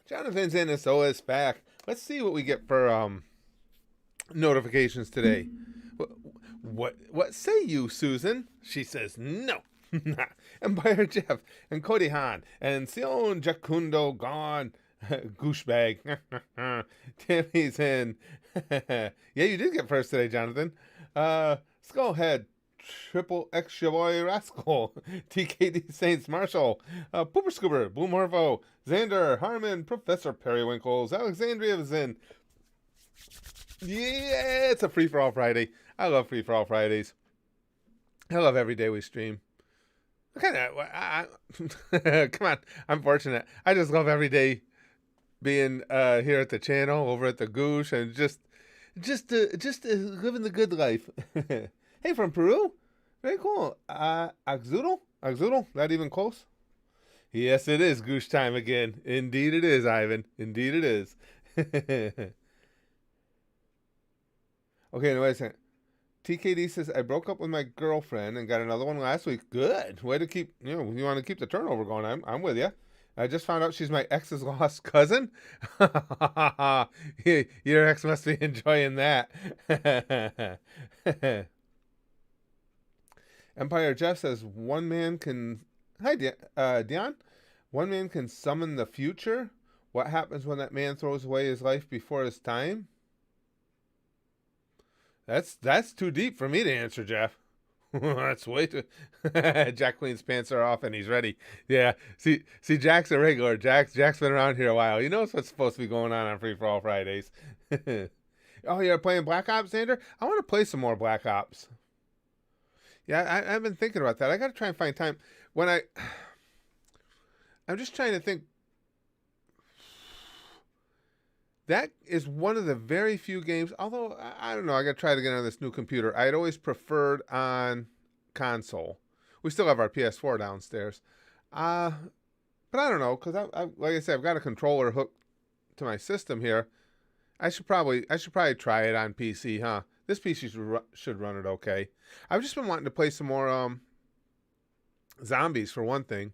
Jonathan's in us, so it's back. Let's see what we get for notifications today. What say you, Susan? She says no. Empire Jeff and Cody Han and Sion Jacundo gone. Gooshbag. Timmy's in. Yeah, you did get first today, Jonathan. Skullhead. Triple X Boy Rascal, TKD Saints Marshall, Pooper Scoober, Blue Morvo, Xander, Harmon, Professor Periwinkles, Alexandria is in. Yeah, it's a free for all Friday. I love free for all Fridays. I love every day we stream. Come on, I'm fortunate. I just love every day being here at the channel, over at the Goosh, and just living the good life. Hey, from Peru? Very cool. Axudal? Not even close? Yes, it is Goosh time again. Indeed it is, Ivan. Indeed it is. Okay, now wait a second. TKD says, I broke up with my girlfriend and got another one last week. Good. Way to keep, you want to keep the turnover going. I'm with you. I just found out she's my ex's lost cousin. Your ex must be enjoying that. Empire Jeff says, one man can... Hi, Dion. One man can summon the future. What happens when that man throws away his life before his time? That's too deep for me to answer, Jeff. That's way too... Jack cleans pants are off and he's ready. Yeah, see, Jack's a regular. Jack's been around here a while. He knows what's supposed to be going on Free For All Fridays. Oh, you're playing Black Ops, Xander? I want to play some more Black Ops. Yeah, I've been thinking about that. I got to try and find time. I'm just trying to think. That is one of the very few games, although, I don't know, I got to try to get on this new computer. I'd always preferred on console. We still have our PS4 downstairs. But I don't know, because like I said, I've got a controller hooked to my system here. I should probably try it on PC, huh? This PC should run it okay. I've just been wanting to play some more zombies, for one thing.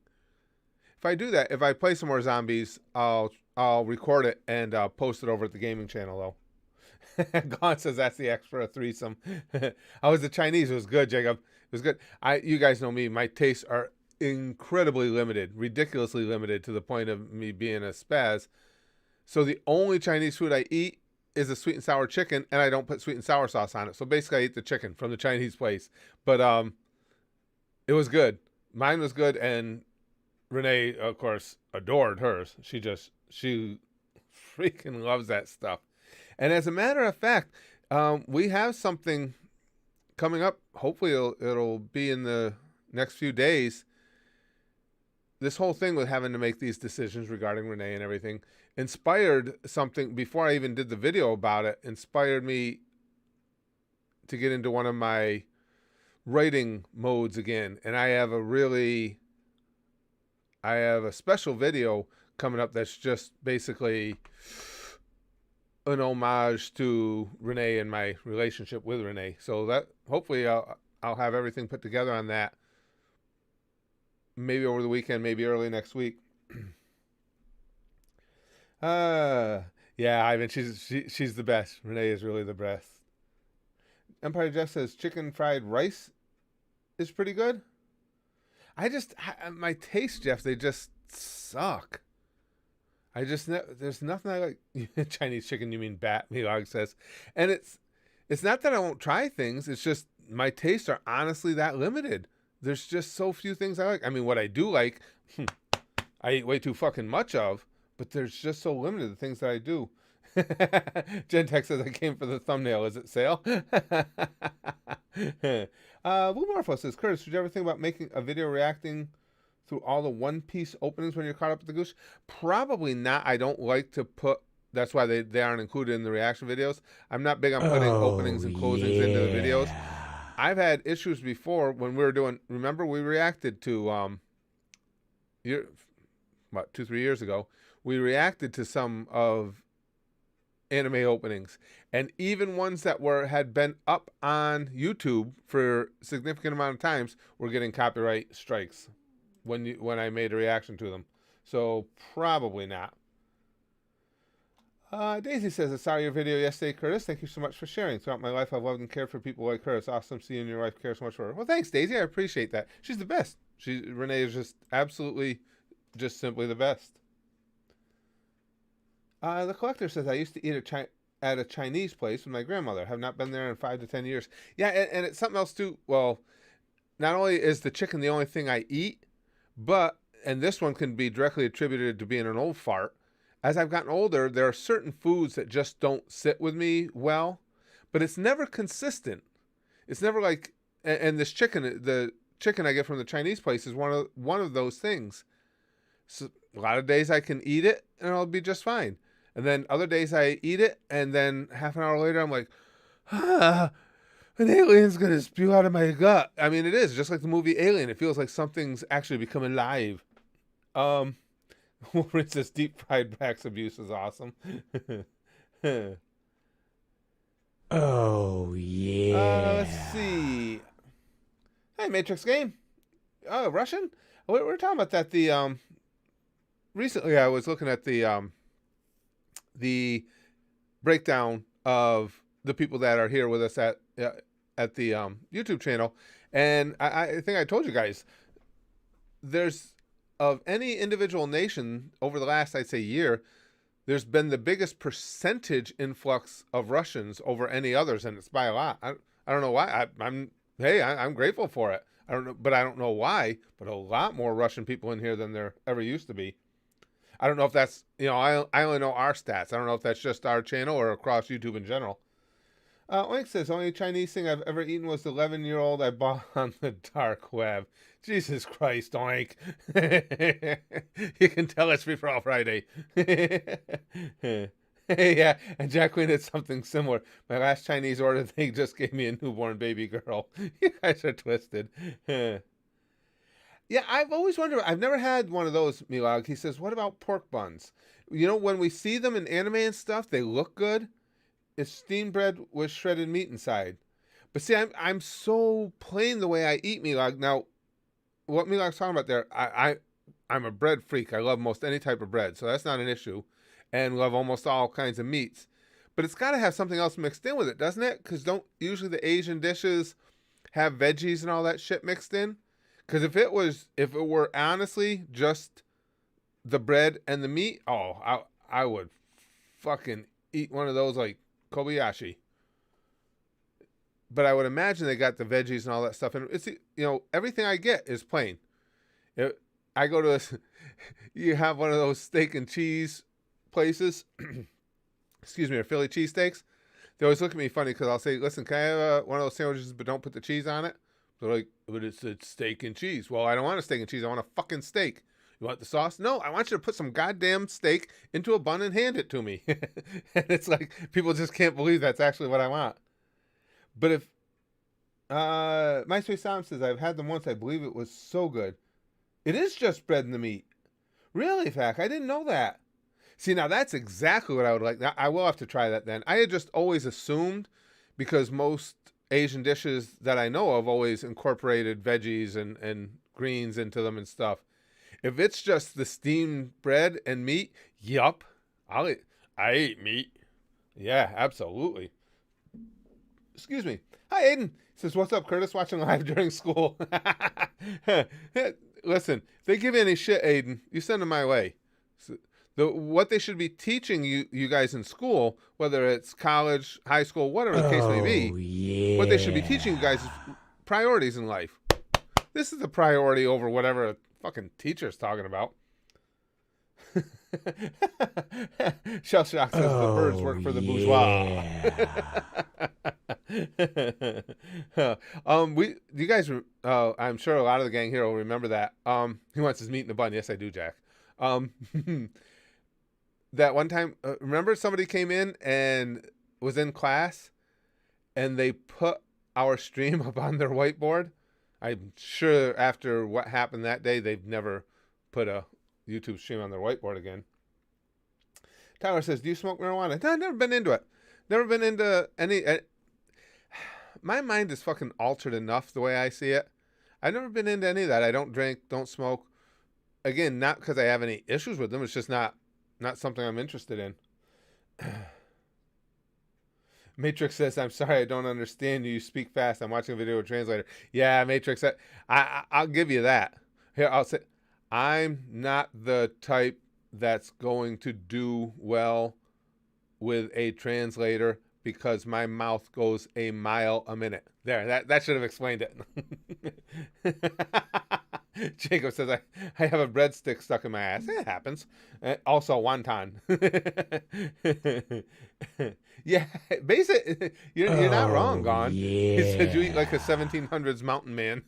If I do that, if I play some more zombies, I'll record it and post it over at the gaming channel, though. God says that's the extra threesome. How was the Chinese? It was good, Jacob. It was good. You guys know me. My tastes are incredibly limited, ridiculously limited, to the point of me being a spaz. So the only Chinese food I eat is a sweet and sour chicken, and I don't put sweet and sour sauce on it. So basically, I eat the chicken from the Chinese place. But it was good. Mine was good, and Renee, of course, adored hers. She freaking loves that stuff. And as a matter of fact, we have something coming up. Hopefully, it'll be in the next few days. This whole thing with having to make these decisions regarding Renee and everything inspired something, before I even did the video about it, inspired me to get into one of my writing modes again. And I have a special video coming up that's just basically an homage to Renee and my relationship with Renee. So that hopefully I'll have everything put together on that. Maybe over the weekend, maybe early next week. Yeah, Ivan, she's the best. Renee is really the best. Empire Jeff says chicken fried rice is pretty good. My taste, Jeff, they just suck. There's nothing I like. Chinese chicken, you mean bat, Milog says. And it's not that I won't try things. It's just my tastes are honestly that limited. There's just so few things I like. I mean, what I do like, I eat way too fucking much of, but there's just so limited the things that I do. Gentex says I came for the thumbnail. Is it sale? Blue Morpho says, Curtis, did you ever think about making a video reacting through all the One Piece openings when you're caught up with the Goose? Probably not. I don't like to put... That's why they aren't included in the reaction videos. I'm not big on putting openings and closings into the videos. I've had issues before when we were doing. Remember, we reacted to year, what 2-3 years ago. We reacted to some of anime openings, and even ones that had been up on YouTube for a significant amount of times were getting copyright strikes when I made a reaction to them. So probably not. Daisy says, I saw your video yesterday, Curtis. Thank you so much for sharing. Throughout my life, I've loved and cared for people like her. It's awesome seeing your wife care so much for her. Well, thanks, Daisy. I appreciate that. She's the best. Renee is just absolutely, just simply the best. The collector says, I used to eat at a Chinese place with my grandmother. Have not been there in 5 to 10 years. Yeah, and it's something else too. Well, not only is the chicken the only thing I eat, and this one can be directly attributed to being an old fart. As I've gotten older, there are certain foods that just don't sit with me well, but it's never consistent. It's never like, and this chicken, the chicken I get from the Chinese place is one of those things. So a lot of days I can eat it and I'll be just fine. And then other days I eat it and then half an hour later I'm like, an alien's going to spew out of my gut. I mean, it is just like the movie Alien. It feels like something's actually become alive. This deep fried Brax abuse is awesome. Oh, yeah. Let's see. Hey, Matrix Game. Oh, Russian? We're talking about that. Recently I was looking at the breakdown of the people that are here with us at the YouTube channel, and I think I told you guys there's of any individual nation over the last, I'd say, year, there's been the biggest percentage influx of Russians over any others, and it's by a lot. I don't know why. I'm grateful for it. I don't know why, but a lot more Russian people in here than there ever used to be. I don't know if that's, I only know our stats. I don't know if that's just our channel or across YouTube in general. Oink says, only Chinese thing I've ever eaten was the 11-year-old I bought on the dark web. Jesus Christ, Oink. You can tell it's Free For All Friday. Yeah, and Jack Queen did something similar. My last Chinese order, they just gave me a newborn baby girl. You guys are twisted. Yeah, I've always wondered. I've never had one of those, Milag. He says, what about pork buns? When we see them in anime and stuff, they look good. It's steamed bread with shredded meat inside. But see, I'm so plain the way I eat, Milag. Now, what Milag's talking about there, I'm a bread freak. I love most any type of bread, so that's not an issue. And love almost all kinds of meats. But it's got to have something else mixed in with it, doesn't it? Because don't usually the Asian dishes have veggies and all that shit mixed in? Because if it were honestly just the bread and the meat, I would fucking eat one of those like Kobayashi. But I would imagine they got the veggies and all that stuff, and it's everything I get is plain. I go to you have one of those steak and cheese places, excuse me, or Philly cheesesteaks. They always look at me funny because I'll say, "Listen, can I have one of those sandwiches, but don't put the cheese on it?" They're like, "But it's steak and cheese." Well, I don't want a steak and cheese. I want a fucking steak. You want the sauce? No, I want you to put some goddamn steak into a bun and hand it to me. And it's like, people just can't believe that's actually what I want. But if, My Sweet Sam says, I've had them once. I believe it was so good. It is just bread and the meat. Really, Fac? I didn't know that. See, now that's exactly what I would like. Now, I will have to try that then. I had just always assumed, because most Asian dishes that I know of always incorporated veggies and greens into them and stuff. If it's just the steamed bread and meat, yup, I eat meat. Yeah, absolutely. Excuse me. Hi, Aiden. Says, what's up, Curtis? Watching live during school. Listen, if they give you any shit, Aiden, you send them my way. What they should be teaching you guys in school, whether it's college, high school, whatever the case may be, yeah. what they should be teaching you guys is priorities in life. This is the priority over whatever a fucking teacher's talking about. Shell Shock says the birds work for the bourgeois. You guys, I'm sure a lot of the gang here will remember that. He wants his meat in a bun. Yes, I do, Jack. That one time, remember somebody came in and was in class, and they put our stream up on their whiteboard. I'm sure after what happened that day, they've never put a YouTube stream on their whiteboard again. Tyler says, do you smoke marijuana? No, I've never been into it. Never been into any... my mind is fucking altered enough the way I see it. I've never been into any of that. I don't drink, don't smoke. Again, not because I have any issues with them. It's just not something I'm interested in. Matrix says, I'm sorry, I don't understand you. You speak fast. I'm watching a video with a translator. Yeah, Matrix, I'll give you that. Here, I'll say, I'm not the type that's going to do well with a translator because my mouth goes a mile a minute. There, that should have explained it. Jacob says, I have a breadstick stuck in my ass. It happens. Also, wonton. Yeah, basically, you're not wrong, Gone. Yeah. He said you eat like a 1700s mountain man.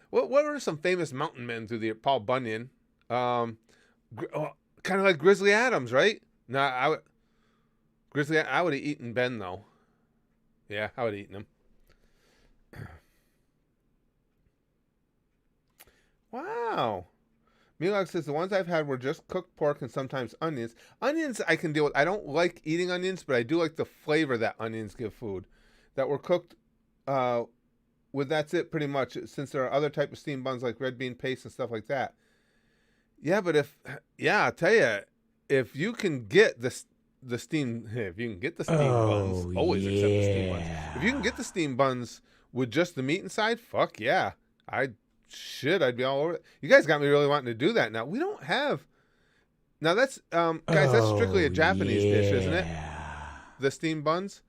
What were some famous mountain men through the Paul Bunyan? Kind of like Grizzly Adams, right? No, I would have eaten Ben though. Yeah, I would have eaten him. Wow. Milog says the ones I've had were just cooked pork and sometimes onions. Onions I can deal with. I don't like eating onions, but I do like the flavor that onions give food. That were cooked with that's it pretty much, since there are other type of steamed buns like red bean paste and stuff like that. Yeah, but I'll tell you, if you can get the steamed buns, always accept the steamed buns. If you can get the steamed buns with just the meat inside, fuck yeah. I'd be all over it. You guys got me really wanting to do that now. We don't have... Now that's, guys, that's strictly a Japanese dish, isn't it? The steamed buns?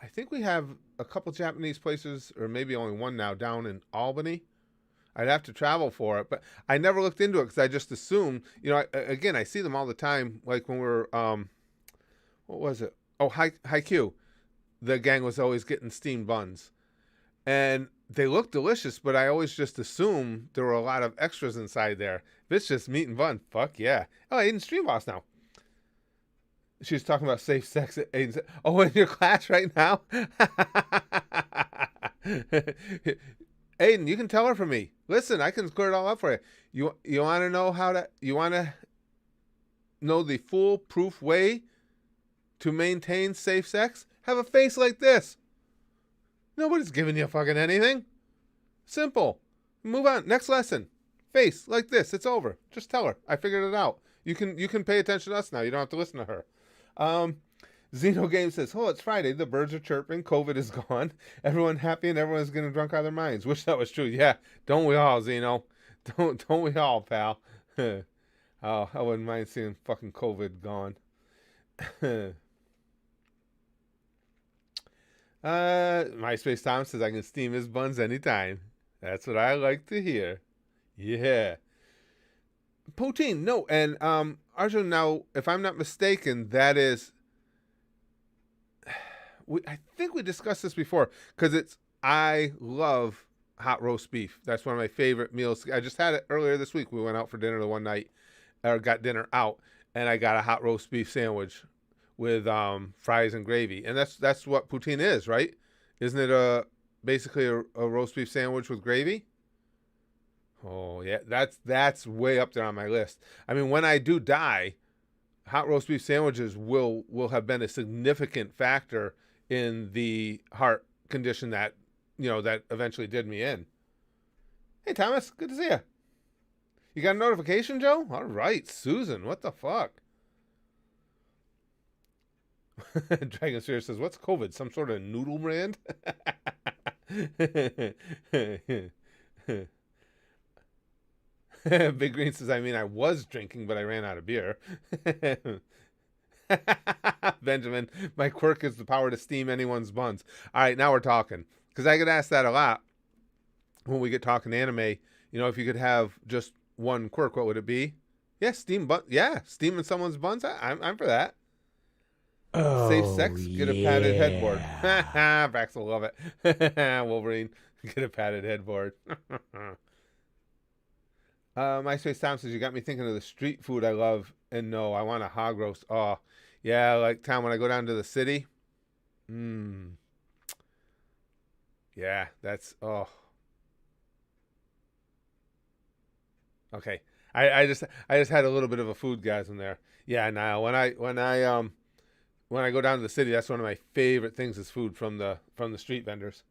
I think we have a couple Japanese places, or maybe only one now, down in Albany. I'd have to travel for it, but I never looked into it because I just assumed, I see them all the time. Like when we're, what was it? Oh, Haikyuu. The gang was always getting steamed buns. And they look delicious, but I always just assume there were a lot of extras inside there. If it's just meat and bun, fuck yeah. Oh, Aiden's stream boss now. She's talking about safe sex. Aiden, oh, in your class right now? Aiden, you can tell her for me. Listen, I can clear it all up for you. You want to know you want to know the foolproof way to maintain safe sex? Have a face like this. Nobody's giving you fucking anything. Simple. Move on. Next lesson. Face like this. It's over. Just tell her. I figured it out. You can pay attention to us now. You don't have to listen to her. Xeno Game says, oh, it's Friday. The birds are chirping. COVID is gone. Everyone happy and everyone's getting drunk out of their minds. Wish that was true. Yeah. Don't we all, Xeno? Don't we all, pal? Oh, I wouldn't mind seeing fucking COVID gone. MySpace Tom says I can steam his buns anytime. That's what I like to hear. Yeah. Poutine, no, and Arjun, now, if I'm not mistaken, that is... I think we discussed this before, because I love hot roast beef. That's one of my favorite meals. I just had it earlier this week. We went out for dinner the one night, or got dinner out, and I got a hot roast beef sandwich with fries and gravy. And that's what poutine is, right? Isn't it basically a roast beef sandwich with gravy? Oh, yeah, that's way up there on my list. I mean, when I do die, hot roast beef sandwiches will have been a significant factor in the heart condition that eventually did me in. Hey, Thomas, good to see you. You got a notification, Joe? All right, Susan, what the fuck? Dragon Sphere says, what's COVID? Some sort of noodle brand? Big Green says, I was drinking, but I ran out of beer. Benjamin, my quirk is the power to steam anyone's buns. All right, now we're talking. Because I get asked that a lot when we get talking anime. If you could have just one quirk, what would it be? Yeah, steaming someone's buns. I'm for that. Oh, safe sex, get a padded headboard. Vax will love it. Wolverine, get a padded headboard. MySpace Tom says, you got me thinking of the street food I love, and no, I want a hog roast. Oh, yeah, like Tom, when I go down to the city, Mmm. Yeah, that's oh. Okay. I just had a little bit of a food gasm there. Yeah, now when I go down to the city, that's one of my favorite things is food from the street vendors.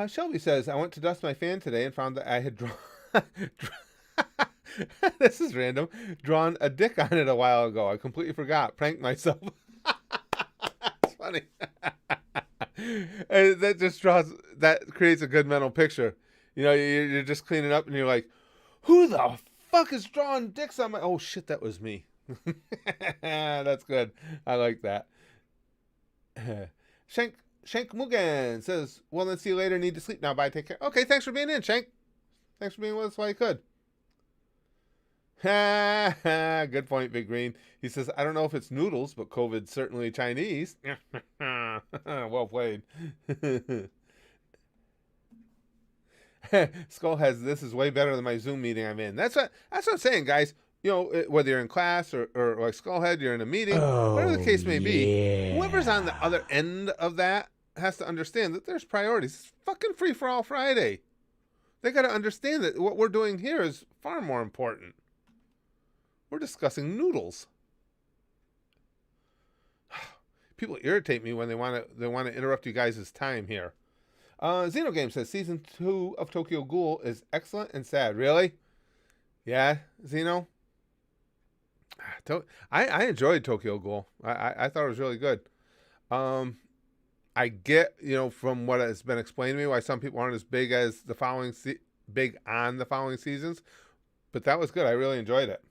Shelby says, I went to dust my fan today and found that I had drawn. This is random. Drawn a dick on it a while ago. I completely forgot. Pranked myself. That's funny. And that creates a good mental picture. You know, you're just cleaning up and you're like, who the fuck is drawing dicks on my. Oh shit, that was me. That's good. I like that. Shank Mugen says, well, then see you later. Need to sleep now. Bye. Take care. Okay, thanks for being in, Shank. Thanks for being with us while you could. Good point, Big Green. He says, I don't know if it's noodles, but COVID's certainly Chinese. Well played. Skull has this is way better than my Zoom meeting I'm in. That's what I'm saying, guys. You know, whether you're in class or like Skullhead, you're in a meeting, whatever the case may be, whoever's on the other end of that has to understand that there's priorities. It's fucking free for all Friday. They got to understand that what we're doing here is far more important. We're discussing noodles. People irritate me when they want to interrupt you guys' time here. Xenogame says season 2 of Tokyo Ghoul is excellent and sad. Really? Yeah, Xeno. I enjoyed Tokyo Ghoul. I thought it was really good. I get, you know, from what has been explained to me why some people aren't as big as the following big on the following seasons, but that was good. I really enjoyed it.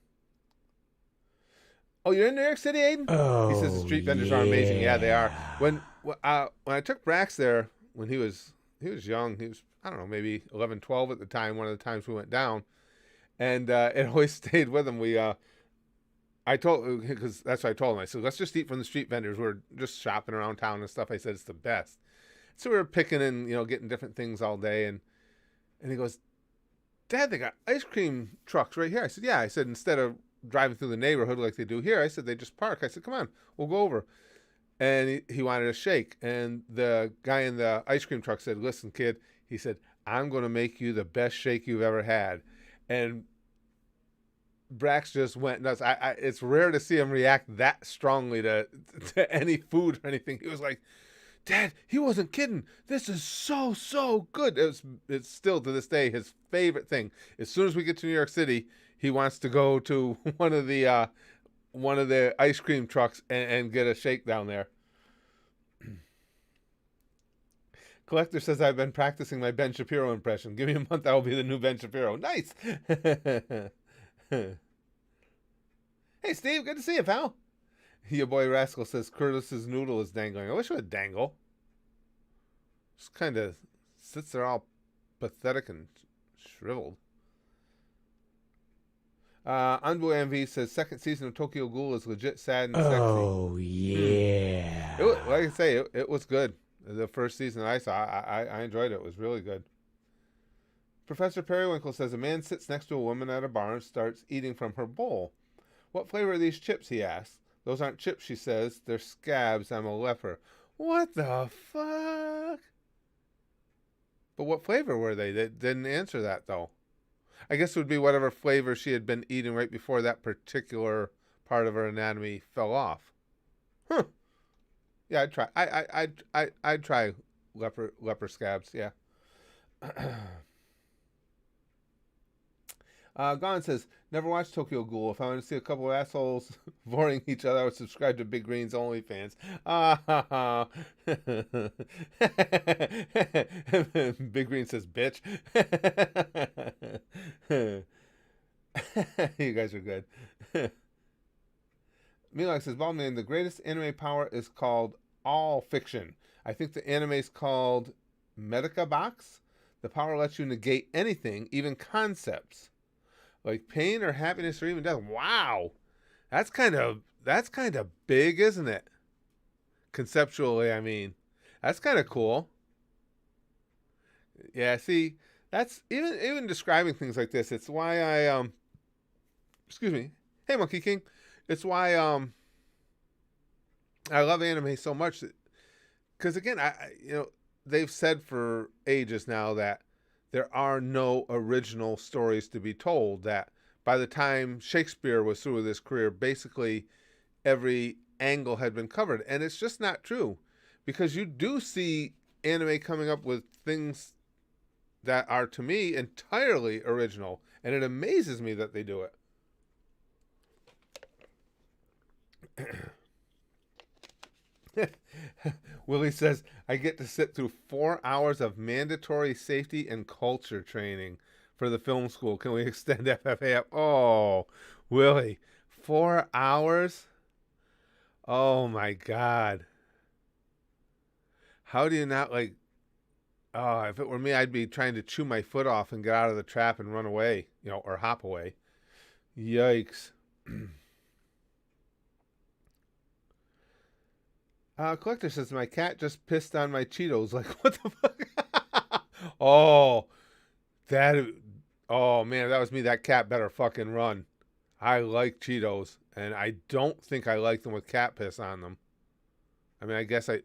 Oh, you're in New York City, Aiden? Oh, He says the street vendors are amazing. Yeah, they are. When I took Brax there when he was young, he was, I don't know, maybe 11, 12 at the time. One of the times we went down, and it always stayed with him. I told, because that's what I told him. I said, let's just eat from the street vendors. We're just shopping around town and stuff. I said, it's the best. So we were picking and, you know, getting different things all day. And he goes, Dad, they got ice cream trucks right here. I said, yeah. I said, instead of driving through the neighborhood like they do here, I said, they just park. I said, come on, we'll go over. And he wanted a shake. And the guy in the ice cream truck said, listen, kid, he said, I'm going to make you the best shake you've ever had. And Brax just went nuts. It's rare to see him react that strongly to any food or anything. He was like, Dad, he wasn't kidding. This is so good. It's still to this day his favorite thing. As soon as we get to New York City, he wants to go to one of the ice cream trucks and get a shake down there. Collector says, I've been practicing my Ben Shapiro impression. Give me a month, I will be the new Ben Shapiro. Nice. Hey, Steve, good to see you, pal. Your boy Rascal says Curtis's noodle is dangling. I wish it would dangle. Just kind of sits there all pathetic and shriveled. Envoy MV says second season of Tokyo Ghoul is legit sad and sexy. Oh, yeah. Like I say, it was good. The first season I saw, I enjoyed it. It was really good. Professor Periwinkle says a man sits next to a woman at a bar and starts eating from her bowl. What flavor are these chips, he asks. Those aren't chips, she says. They're scabs. I'm a leper. What the fuck? But what flavor were they? They didn't answer that, though. I guess it would be whatever flavor she had been eating right before that particular part of her anatomy fell off. Huh. Yeah, I'd try. I'd try leper scabs. Yeah. Gone says, never watched Tokyo Ghoul. If I want to see a couple of assholes boring each other, I would subscribe to Big Green's OnlyFans. Big Green says, bitch. You guys are good. Milak says, Baldman, the greatest anime power is called all fiction. I think the anime is called Medica Box. The power lets you negate anything, even concepts. Like pain or happiness or even death. Wow. That's kind of big, isn't it? Conceptually, I mean. That's kind of cool. Yeah, see, that's even describing things like this, it's why I excuse me. Hey Monkey King. It's why I love anime so much because again, they've said for ages now that there are no original stories to be told. That by the time Shakespeare was through with his career, basically every angle had been covered, and it's just not true because you do see anime coming up with things that are to me entirely original, and it amazes me that they do it. Willie says, I get to sit through 4 hours of mandatory safety and culture training for the film school. Can we extend FFA up? Oh, Willie, 4 hours? Oh my God. How do you not like, oh, if it were me, I'd be trying to chew my foot off and get out of the trap and run away, or hop away. Yikes. Collector says, my cat just pissed on my Cheetos. Like, what the fuck? Oh, that, oh man, that was me. That cat better fucking run. I like Cheetos, and I don't think I like them with cat piss on them. I mean, I guess I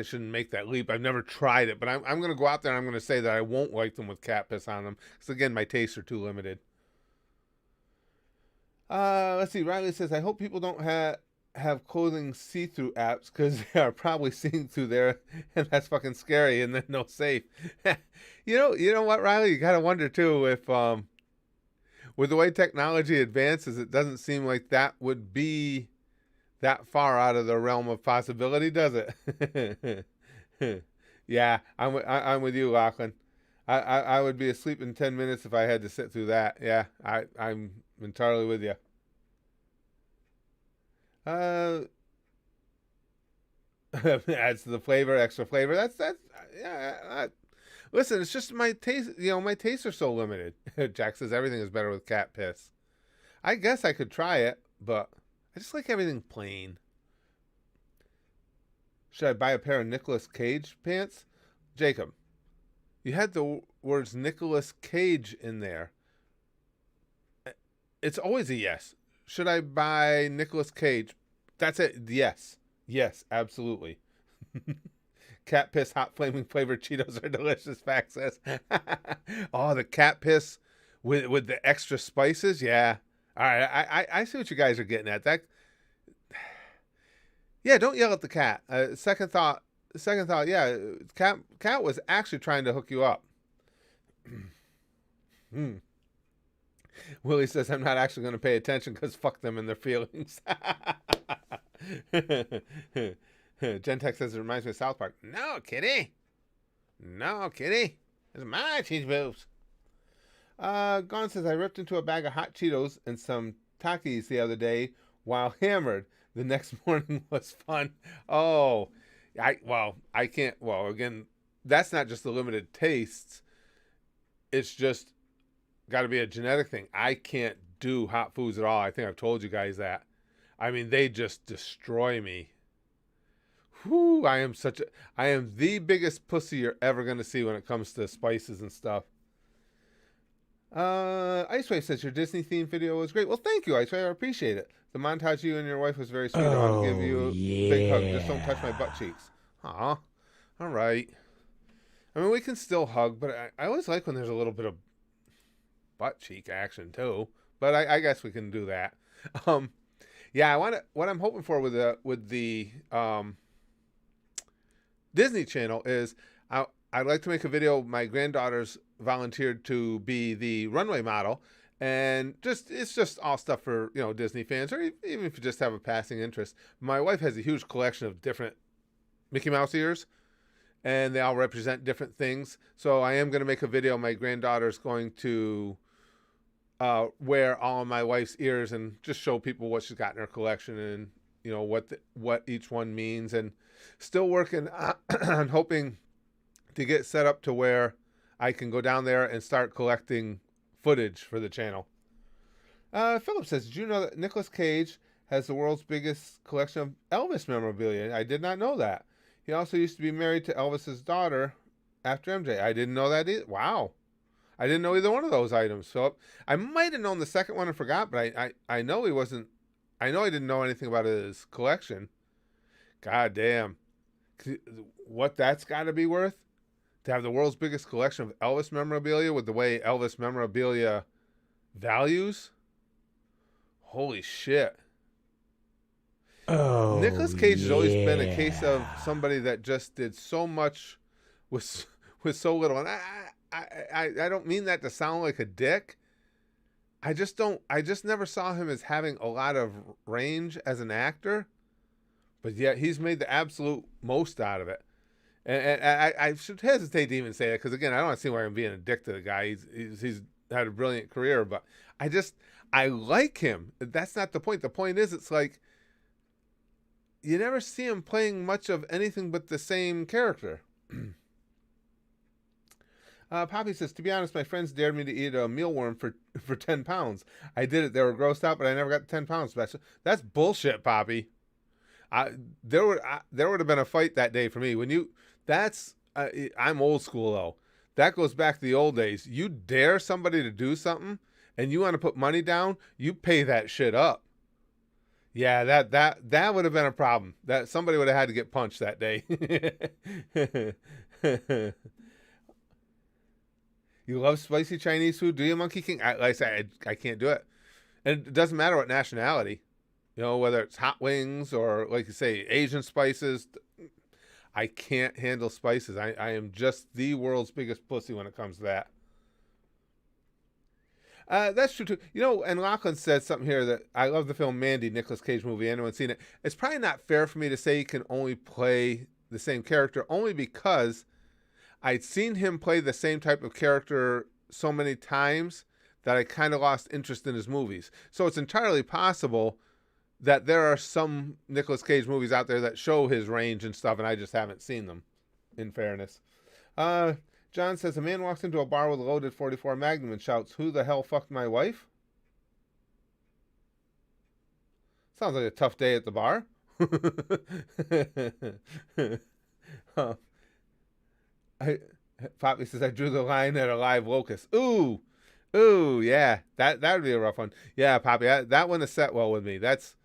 shouldn't make that leap. I've never tried it, but I'm going to go out there and I'm going to say that I won't like them with cat piss on them. Because, again, my tastes are too limited. Let's see. Riley says, I hope people don't have clothing see-through apps because they are probably seeing through there, and that's fucking scary, and then no safe. You know what, Riley? You got to wonder, too, if with the way technology advances, it doesn't seem like that would be that far out of the realm of possibility, does it? Yeah, I'm with you, Lachlan. I would be asleep in 10 minutes if I had to sit through that. Yeah, I'm entirely with you. Adds to the flavor, extra flavor. That's yeah. Listen, it's just my taste. My tastes are so limited. Jack says everything is better with cat piss. I guess I could try it, but I just like everything plain. Should I buy a pair of Nicolas Cage pants? Jacob, you had the words Nicolas Cage in there. It's always a yes. Should I buy Nicolas Cage? That's it. Yes. Yes, absolutely. Cat piss hot flaming flavored Cheetos are delicious, Fact says. Oh, the cat piss with the extra spices? Yeah. All right, I see what you guys are getting at. That, yeah, don't yell at the cat. Second thought, yeah, cat was actually trying to hook you up. Willie says, I'm not actually going to pay attention because fuck them and their feelings. Gentex says, it reminds me of South Park. No, kitty. No, kitty. It's my cheese boobs. Gon says, I ripped into a bag of hot Cheetos and some Takis the other day while hammered. The next morning was fun. Oh, I can't. Well, again, that's not just the limited tastes. It's just got to be a genetic thing. I can't do hot foods at all. I think I've told you guys that. I mean, they just destroy me. Whew, I am the biggest pussy you're ever going to see when it comes to spices and stuff. Icewave says your Disney themed video was great. Well, thank you, Icewave. I appreciate it. The montage of you and your wife was very sweet. I want to give you a big hug. Just don't touch my butt cheeks. Aw. All right. I mean, we can still hug, but I always like when there's a little bit of butt cheek action too. But I guess we can do that. Yeah, what I'm hoping for with the Disney Channel is I'd like to make a video. My granddaughters volunteered to be the runway model, and it's just all stuff for Disney fans, or even if you just have a passing interest. My wife has a huge collection of different Mickey Mouse ears, and they all represent different things. So I am going to make a video. My granddaughter's going to wear all of my wife's ears and just show people what she's got in her collection and what each one means, and still working on hoping to get set up to where I can go down there and start collecting footage for the channel. Philip says, did you know that Nicolas Cage has the world's biggest collection of Elvis memorabilia? I did not know that. He also used to be married to Elvis's daughter after MJ. I didn't know that either. Wow. I didn't know either one of those items, Philip. I might have known the second one and forgot, but I know he wasn't. I know I didn't know anything about his collection. God damn. What that's got to be worth? To have the world's biggest collection of Elvis memorabilia with the way Elvis memorabilia values? Holy shit. Oh, Nicolas Cage has always been a case of yeah. somebody that just did so much with with so little. And I don't mean that to sound like a dick. I just don't. I just never saw him as having a lot of range as an actor, but yet he's made the absolute most out of it. And I should hesitate to even say that because again, I don't see why I'm being a dick to the guy. He's had a brilliant career, but I like him. That's not the point. The point is, it's like you never see him playing much of anything but the same character. Poppy says, to be honest, my friends dared me to eat a mealworm for 10 pounds. I did it. They were grossed out, but I never got the 10 pounds. That's bullshit, Poppy. There would have been a fight that day for me. I'm old school though. That goes back to the old days. You dare somebody to do something and you want to put money down, you pay that shit up. Yeah, that would have been a problem. That somebody would have had to get punched that day. You love spicy Chinese food, do you, Monkey King? Like I said, I can't do it. And it doesn't matter what nationality. Whether it's hot wings or, like you say, Asian spices. I can't handle spices. I am just the world's biggest pussy when it comes to that. That's true, too. And Lachlan said something here that I love the film Mandy, Nicolas Cage movie. Anyone seen it? It's probably not fair for me to say he can only play the same character, only because I'd seen him play the same type of character so many times that I kind of lost interest in his movies. So it's entirely possible that there are some Nicolas Cage movies out there that show his range and stuff, and I just haven't seen them, in fairness. John says, a man walks into a bar with a loaded 44 Magnum and shouts, "Who the hell fucked my wife?" Sounds like a tough day at the bar. Poppy says, I drew the line at a live locust. Ooh, yeah, that would be a rough one. Yeah, Poppy, that one is set well with me. That's,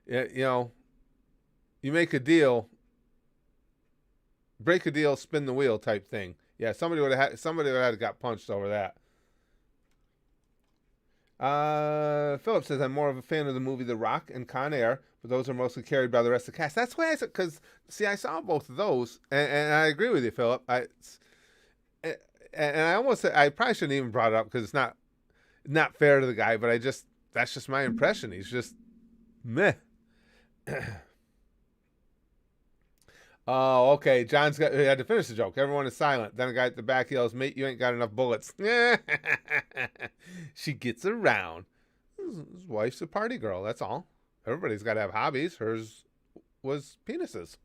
you make a deal, break a deal, spin the wheel type thing. Yeah, somebody would have got punched over that. Philip says, I'm more of a fan of the movie The Rock and Con Air, but those are mostly carried by the rest of the cast. That's why I said, because, see, I saw both of those, and I agree with you, Philip. And I almost said, I probably shouldn't even brought it up because it's not fair to the guy, but that's just my impression. He's just meh. Oh, okay. He had to finish the joke. Everyone is silent. Then a guy at the back yells, "Mate, you ain't got enough bullets." She gets around. His wife's a party girl. That's all. Everybody's got to have hobbies. Hers was penises.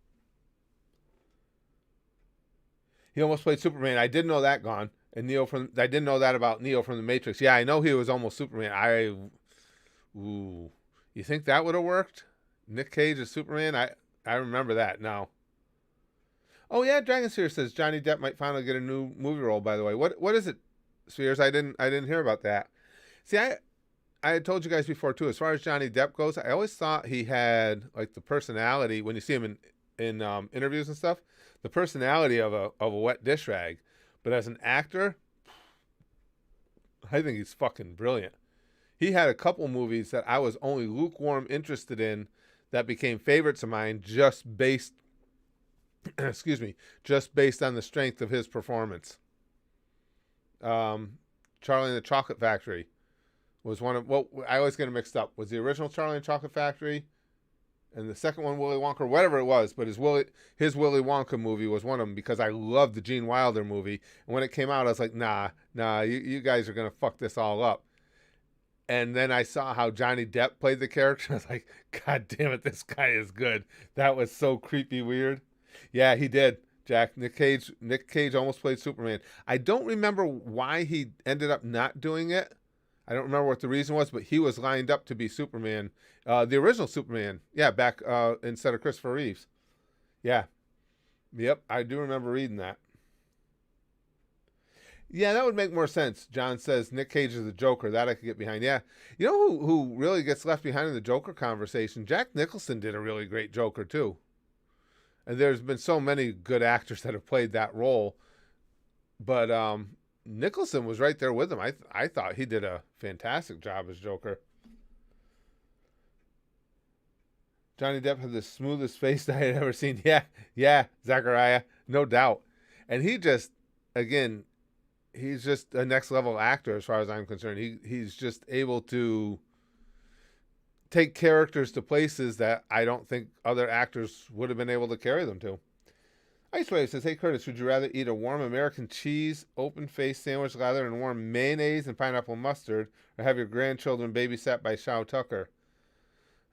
He almost played Superman. I did know that gone. And I didn't know that about Neo from the Matrix. Yeah, I know he was almost Superman. You think that would have worked? Nick Cage as Superman? I remember that now. Oh yeah, Dragon Sphere says Johnny Depp might finally get a new movie role. By the way, what is it, Spheres? I didn't hear about that. See, I had told you guys before too. As far as Johnny Depp goes, I always thought he had like the personality when you see him in interviews and stuff, the personality of a wet dish rag. But as an actor, I think he's fucking brilliant. He had a couple movies that I was only lukewarm interested in that became favorites of mine just based just based on the strength of his performance. Charlie and the Chocolate Factory was one of, well, I always get it mixed up. Was the original Charlie and the Chocolate Factory and the second one Willy Wonka, or whatever it was, but his Willy Wonka movie was one of them because I loved the Gene Wilder movie. And when it came out, I was like, nah, you guys are going to fuck this all up. And then I saw how Johnny Depp played the character. I was like, God damn it, this guy is good. That was so creepy weird. Yeah, he did, Jack. Nick Cage almost played Superman. I don't remember why he ended up not doing it. I don't remember what the reason was, but he was lined up to be Superman. The original Superman. Yeah, back instead of Christopher Reeves. Yeah. Yep, I do remember reading that. Yeah, that would make more sense. John says Nick Cage is the Joker. That I could get behind. Yeah. You know who really gets left behind in the Joker conversation? Jack Nicholson did a really great Joker, too. And there's been so many good actors that have played that role, but Nicholson was right there with him. I thought he did a fantastic job as Joker. Johnny Depp had the smoothest face I had ever seen. Yeah, Zachariah, no doubt. And he just, again, he's just a next level actor as far as I'm concerned. He's just able to take characters to places that I don't think other actors would have been able to carry them to. Icewave says, "Hey Curtis, would you rather eat a warm American cheese open faced sandwich lathered in warm mayonnaise and pineapple mustard, or have your grandchildren babysat by Shao Tucker?"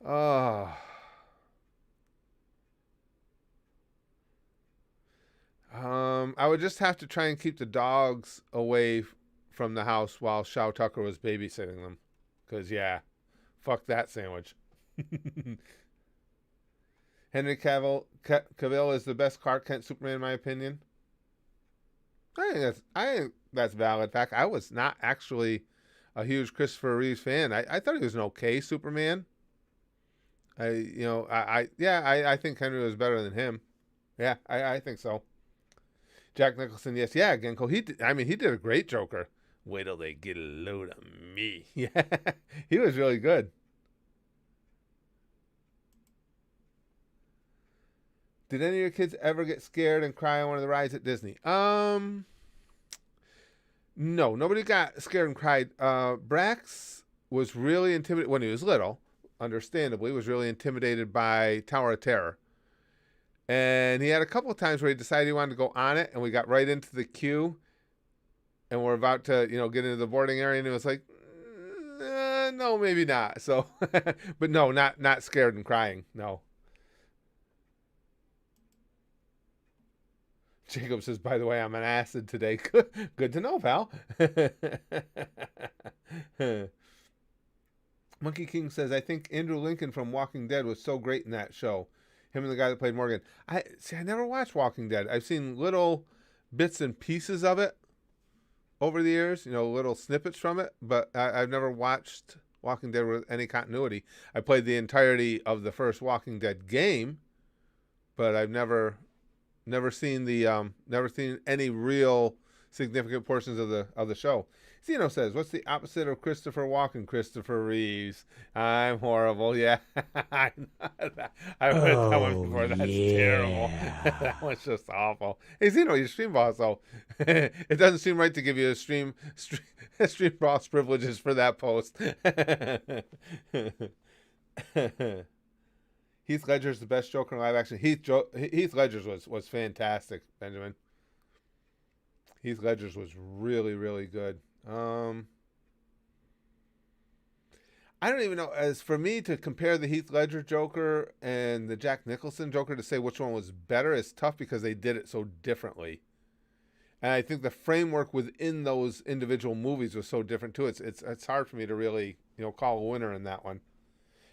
Oh. I would just have to try and keep the dogs away from the house while Shao Tucker was babysitting them. Because, yeah, fuck that sandwich. Henry Cavill is the best Clark Kent Superman, in my opinion. I think that's valid. In fact, I was not actually a huge Christopher Reeves fan. I thought he was an okay Superman. I think Henry was better than him. Yeah, I think so. Jack Nicholson, yes, yeah, Genko. He did a great Joker. Wait till they get a load of me. Yeah, he was really good. Did any of your kids ever get scared and cry on one of the rides at Disney? No, nobody got scared and cried. Brax was really intimidated when he was little. Understandably, was really intimidated by Tower of Terror. And he had a couple of times where he decided he wanted to go on it, and we got right into the queue, and we're about to, get into the boarding area, and it was like, no, maybe not. So, but no, not scared and crying. No. Jacob says, by the way, I'm on acid today. Good to know, pal. Monkey King says, I think Andrew Lincoln from Walking Dead was so great in that show. Him and the guy that played Morgan. I never watched Walking Dead. I've seen little bits and pieces of it over the years, little snippets from it, but I've never watched Walking Dead with any continuity. I played the entirety of the first Walking Dead game, but I've never seen any real significant portions of the show. Zeno says, "What's the opposite of Christopher Walken?" Christopher Reeves. I'm horrible. Yeah, I heard that one before. That's terrible. That one's just awful. Hey Zeno, you're stream boss, so it doesn't seem right to give you a stream boss privileges for that post. Heath Ledger's the best Joker in live action. Heath Ledger's was fantastic, Benjamin. Heath Ledger's was really, really good. I don't even know. As for me to compare the Heath Ledger Joker and the Jack Nicholson Joker to say which one was better is tough because they did it so differently. And I think the framework within those individual movies was so different too. It's hard for me to really, call a winner in that one.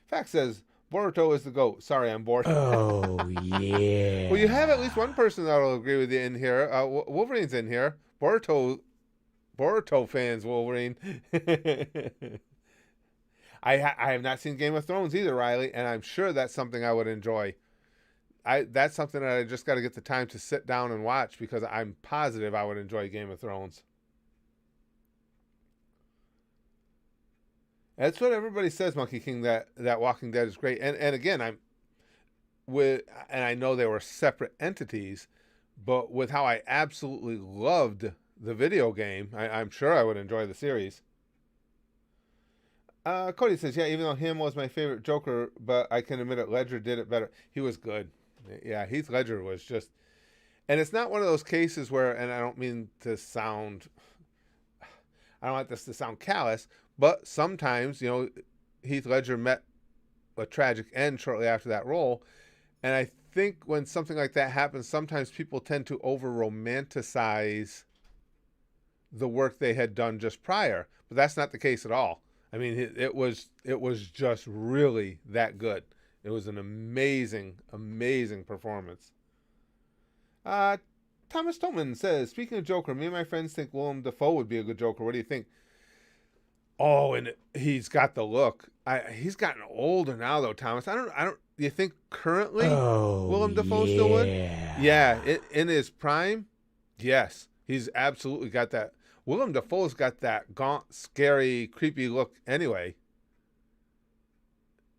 Fact says, Boruto is the GOAT. Sorry, I'm bored. Oh, yeah. Well, you have at least one person that will agree with you in here. Wolverine's in here. Boruto fans, Wolverine. I have not seen Game of Thrones either, Riley, and I'm sure that's something I would enjoy. That's something that I just got to get the time to sit down and watch because I'm positive I would enjoy Game of Thrones. That's what everybody says, Monkey King, that Walking Dead is great. And again, I know they were separate entities, but with how I absolutely loved the video game, I'm sure I would enjoy the series. Cody says, yeah, even though him was my favorite Joker, but I can admit it, Ledger did it better. He was good. Yeah, Heath Ledger was just... And it's not one of those cases where, and I don't mean to sound... I don't want this to sound callous, but sometimes, Heath Ledger met a tragic end shortly after that role. And I think when something like that happens, sometimes people tend to over-romanticize the work they had done just prior. But that's not the case at all. I mean, it was just really that good. It was an amazing, amazing performance. Thomas Tolman says, speaking of Joker, me and my friends think Willem Dafoe would be a good Joker. What do you think? Oh, and he's got the look. He's gotten older now, though, Thomas. I don't. Do you think currently Oh, Willem Dafoe still would? Yeah, yeah. in his prime, yes, he's absolutely got that. Willem Dafoe's got that gaunt, scary, creepy look. Anyway,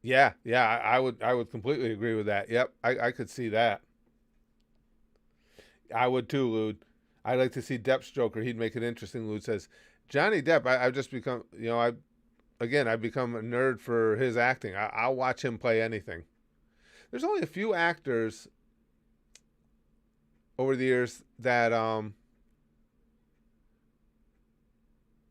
yeah, yeah, I would completely agree with that. Yep, I could see that. I would too, Lude. I'd like to see Depp's Joker. He'd make it interesting. Lude says, Johnny Depp. I've just become, I've become a nerd for his acting. I'll watch him play anything. There's only a few actors over the years that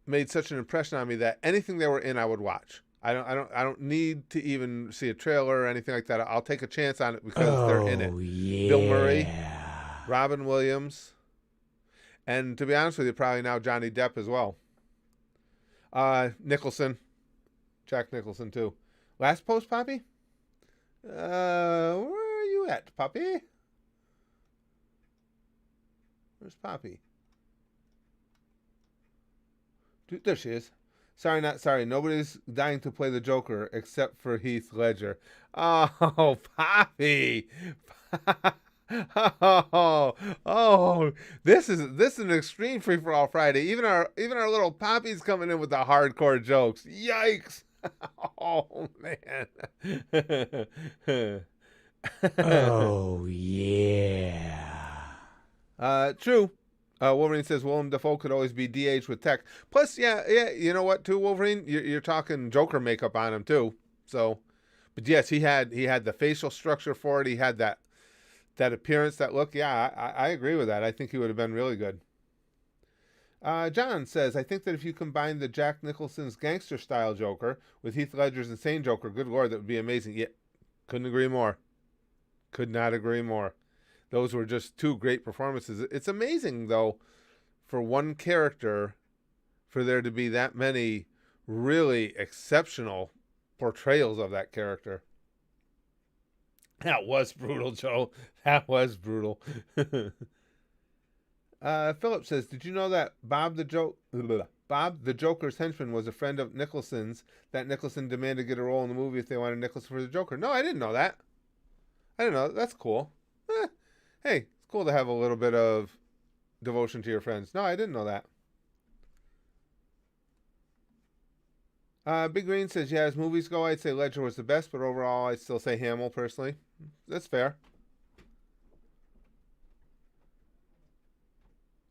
made such an impression on me that anything they were in, I would watch. I don't need to even see a trailer or anything like that. I'll take a chance on it because they're in it. Oh, Bill Murray, yeah. Robin Williams, and to be honest with you, probably now Johnny Depp as well. Nicholson, Jack Nicholson too. Last post, Poppy. Where are you at, Poppy? Where's Poppy? Dude, there she is. Sorry, not sorry. Nobody's dying to play the Joker except for Heath Ledger. Oh, Poppy. Oh, oh, this is an extreme free for all Friday. Even our little Poppy's coming in with the hardcore jokes. Yikes! Oh man. Oh, yeah. True. Wolverine says Willem Dafoe could always be de-aged with tech. Plus, yeah. You know what, too, Wolverine? You're talking Joker makeup on him too. So, but yes, he had the facial structure for it. He had that appearance, that look. Yeah, I agree with that. I think he would have been really good. John says, I think that if you combine the Jack Nicholson's gangster style Joker with Heath Ledger's insane Joker, good lord, that would be amazing. Yeah, couldn't agree more. Could not agree more. Those were just two great performances. It's amazing, though, for one character, for there to be that many really exceptional portrayals of that character. That was brutal, Joe. That was brutal. Philip says, did you know that Bob the Joker's henchman was a friend of Nicholson's, that Nicholson demanded to get a role in the movie if they wanted Nicholson for the Joker? No, I didn't know that. I didn't know. That's cool. Hey, it's cool to have a little bit of devotion to your friends. No, I didn't know that. Big Green says, yeah, as movies go, I'd say Ledger was the best, but overall, I'd still say Hamill, personally. That's fair.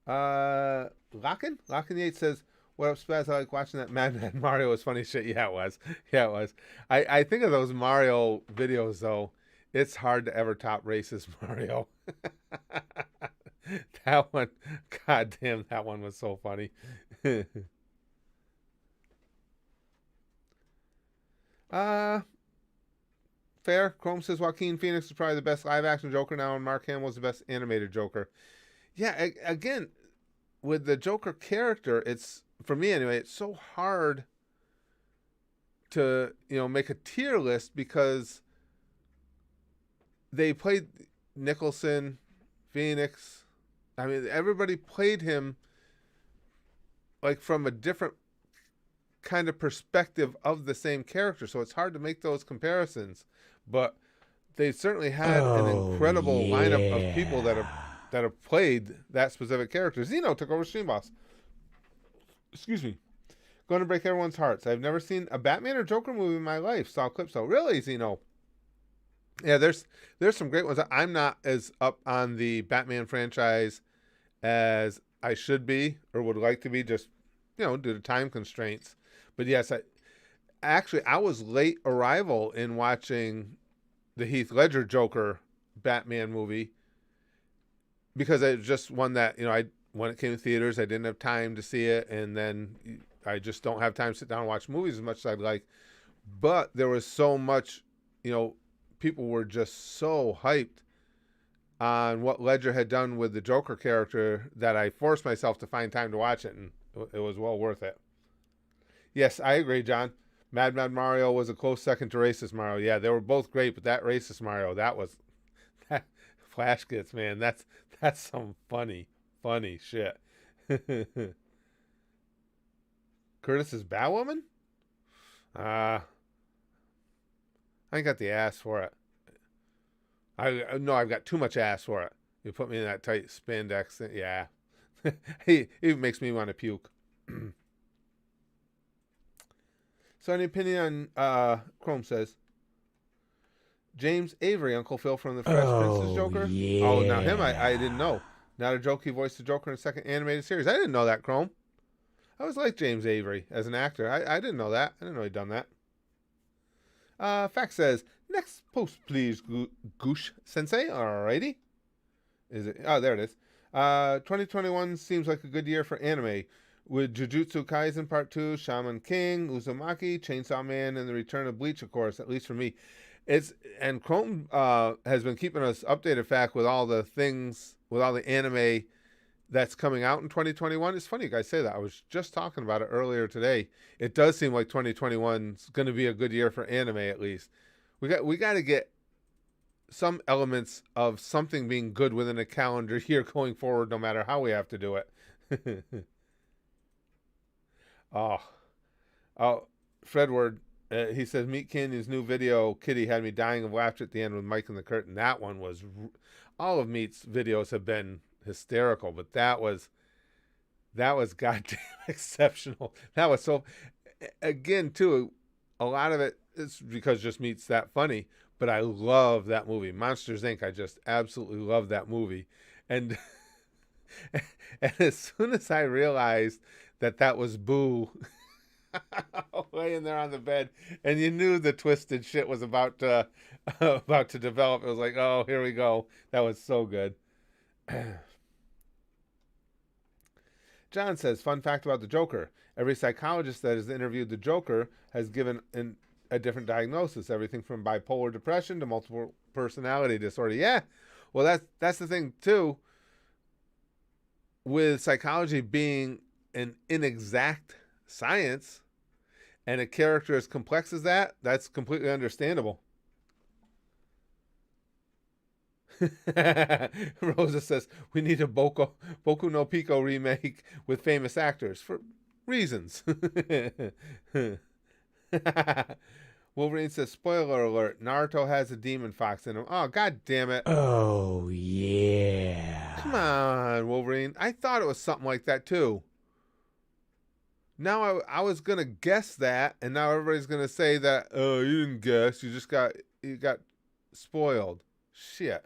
Lockin Yates says, what up, Spaz? I like watching that Mad Mario was funny shit. Yeah, it was. Yeah, it was. I think of those Mario videos, though. It's hard to ever top racist Mario. That one, goddamn, that one was so funny. Fair. Chrome says Joaquin Phoenix is probably the best live action Joker now, and Mark Hamill was the best animated Joker. Yeah, again, with the Joker character, it's, for me anyway, it's so hard to, make a tier list because they played Nicholson, Phoenix. I mean, everybody played him like from a different kind of perspective of the same character, so it's hard to make those comparisons. But they certainly had an Oh, incredible lineup of people that yeah. have played that specific character. Zeno took over Stream Boss. Excuse me. Going to break everyone's hearts. I've never seen a Batman or Joker movie in my life. Saw clips though. Really, Zeno? Yeah, there's some great ones. I'm not as up on the Batman franchise as I should be or would like to be, just due to time constraints. But yes, I was late arrival in watching the Heath Ledger Joker Batman movie because it was just one that I when it came to theaters, I didn't have time to see it, and then I just don't have time to sit down and watch movies as much as I'd like. But there was so much, people were just so hyped on what Ledger had done with the Joker character that I forced myself to find time to watch it, and it was well worth it. Yes, I agree, John. Mad Mario was a close second to Racist Mario. Yeah, they were both great, but that Racist Mario, that was that Flash Gets, man. That's some funny shit. Curtis's Batwoman? I ain't got the ass for it. I no, I've got too much ass for it. You put me in that tight spandex thing. Yeah. He it makes me want to puke. So any opinion on Chrome says James Avery, Uncle Phil from the Fresh Prince's Oh, Joker? Oh, now him I didn't yeah. know. Not a joke, he voiced the Joker in the second animated series. I didn't know that, Chrome. I always liked James Avery as an actor. I didn't know that. I didn't know he'd done that. Fact says, next post please, Goosh Sensei. Alrighty. Is it? Oh, there it is. 2021 seems like a good year for anime. With Jujutsu Kaisen Part 2, Shaman King, Uzumaki, Chainsaw Man, and the return of Bleach, of course, at least for me. And Chrome has been keeping us updated, fact, with all the things, with all the anime that's coming out in 2021. It's funny you guys say that. I was just talking about it earlier today. It does seem like 2021 is going to be a good year for anime, at least. We got to get some elements of something being good within a calendar year going forward, no matter how we have to do it. oh, oh, Fredward, he says, Meat Canyon's new video, Kitty, had me dying of laughter at the end with Mike in the curtain. That one was, all of Meat's videos have been hysterical, but that was goddamn exceptional. That was so, again, too, a lot of it is because just Meat's that funny, but I love that movie. Monsters Inc. I just absolutely love that movie. And and as soon as I realized that was Boo laying there on the bed, and you knew the twisted shit was about to about to develop, it was like, oh, here we go. That was so good. John says, fun fact about the Joker. Every psychologist that has interviewed the Joker has given a different diagnosis, everything from bipolar depression to multiple personality disorder. Yeah, well, that's the thing, too, with psychology being an inexact science and a character as complex as that, that's completely understandable. Rosa says we need a Boku no Pico remake with famous actors for reasons. Wolverine says, spoiler alert, Naruto has a demon fox in him. Oh, god damn it. Oh, Come yeah. on, Wolverine. I thought it was something like that too. Now I was gonna guess that, and now everybody's gonna say that, oh, you didn't guess, you got spoiled. Shit.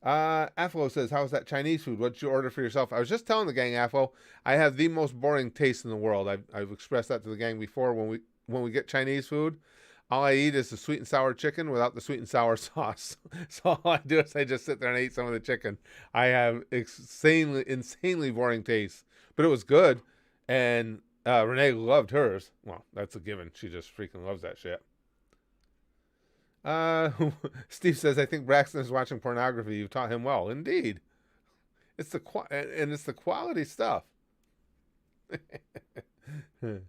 Aflo says, how's that Chinese food? What'd you order for yourself? I was just telling the gang, Aflo, I have the most boring taste in the world. I've expressed that to the gang before. When we get Chinese food, all I eat is the sweet and sour chicken without the sweet and sour sauce. So all I do is I just sit there and eat some of the chicken. I have insanely boring taste, but it was good. And Renee loved hers. Well, that's a given. She just freaking loves that shit. Uh, Steve says, I think Braxton is watching pornography. You've taught him well. Indeed. It's the quality stuff. In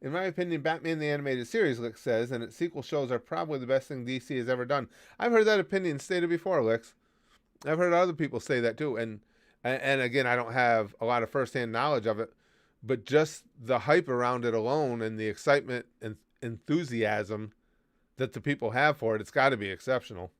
my opinion, Batman the Animated Series, Lix says, and its sequel shows are probably the best thing DC has ever done. I've heard that opinion stated before, Lix. I've heard other people say that too. And again, I don't have a lot of firsthand knowledge of it, but just the hype around it alone and the excitement and enthusiasm that the people have for it, it's got to be exceptional.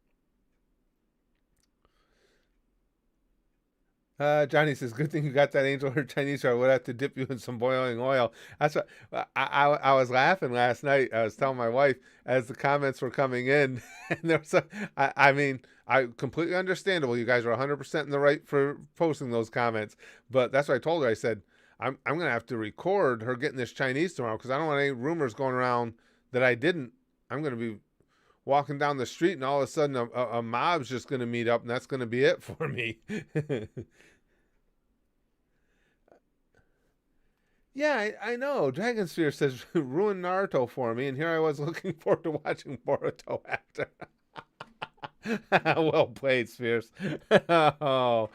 Johnny says, good thing you got that angel hair Chinese, or I would have to dip you in some boiling oil. That's what I was laughing last night. I was telling my wife as the comments were coming in, and there was I mean, I completely understandable. You guys are 100% in the right for posting those comments, but that's what I told her. I said, I'm going to have to record her getting this Chinese tomorrow because I don't want any rumors going around that I didn't. I'm going to be walking down the street and all of a sudden a mob's just going to meet up and that's going to be it for me. Yeah, I know. Dragon Sphere says ruin Naruto for me, and here I was looking forward to watching Boruto after. Well played, Spheres. Oh.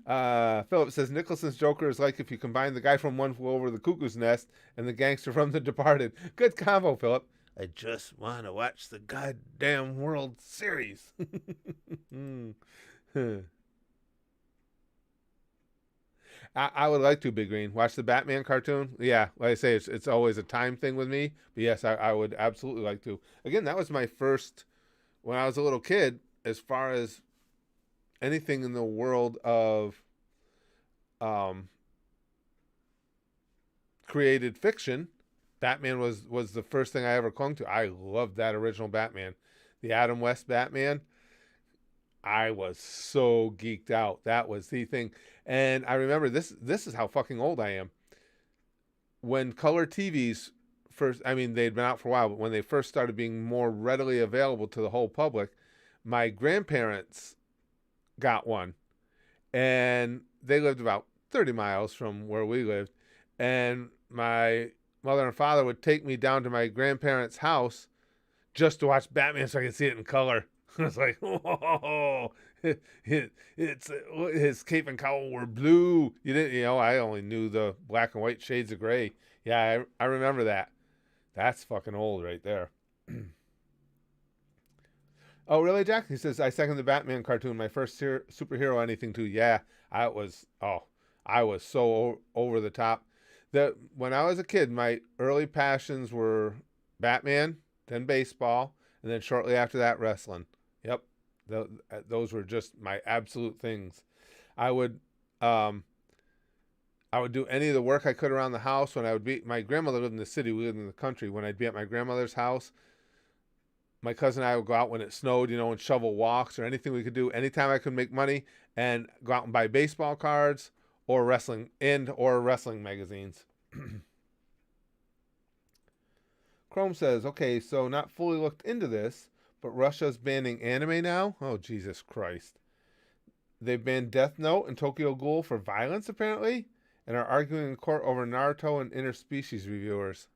Oh. Philip says Nicholson's Joker is like if you combine the guy from One Flew Over the Cuckoo's Nest and the gangster from The Departed. Good combo, Philip. I just want to watch the goddamn World Series. I would like to, Big Green. Watch the Batman cartoon. Yeah, like I say, it's always a time thing with me. But yes, I would absolutely like to. Again, that was my first when I was a little kid. As far as anything in the world of um, created fiction, Batman was the first thing I ever clung to. I loved that original Batman, the Adam West Batman. I was so geeked out. That was the thing. And I remember this is how fucking old I am. When color TVs first, I mean, they'd been out for a while, but when they first started being more readily available to the whole public, my grandparents got one. And they lived about 30 miles from where we lived. And my mother and father would take me down to my grandparents' house just to watch Batman so I could see it in color. It's like, oh, it's his cape and cowl were blue. You didn't, I only knew the black and white shades of gray. Yeah, I remember that. That's fucking old right there. Oh, really, Jack? He says, I second the Batman cartoon, my first superhero anything too. Yeah, I was so over the top. That when I was a kid, my early passions were Batman, then baseball, and then shortly after that, wrestling. Yep, those were just my absolute things. I would, um, I would do any of the work I could around the house. When I would be, my grandmother lived in the city, we lived in the country. When I'd be at my grandmother's house, my cousin and I would go out when it snowed, and shovel walks or anything we could do. Anytime I could make money and go out and buy baseball cards or wrestling magazines. Chrome says, okay, so not fully looked into this, but Russia's banning anime now? Oh, Jesus Christ. They banned Death Note and Tokyo Ghoul for violence, apparently, and are arguing in court over Naruto and interspecies reviewers.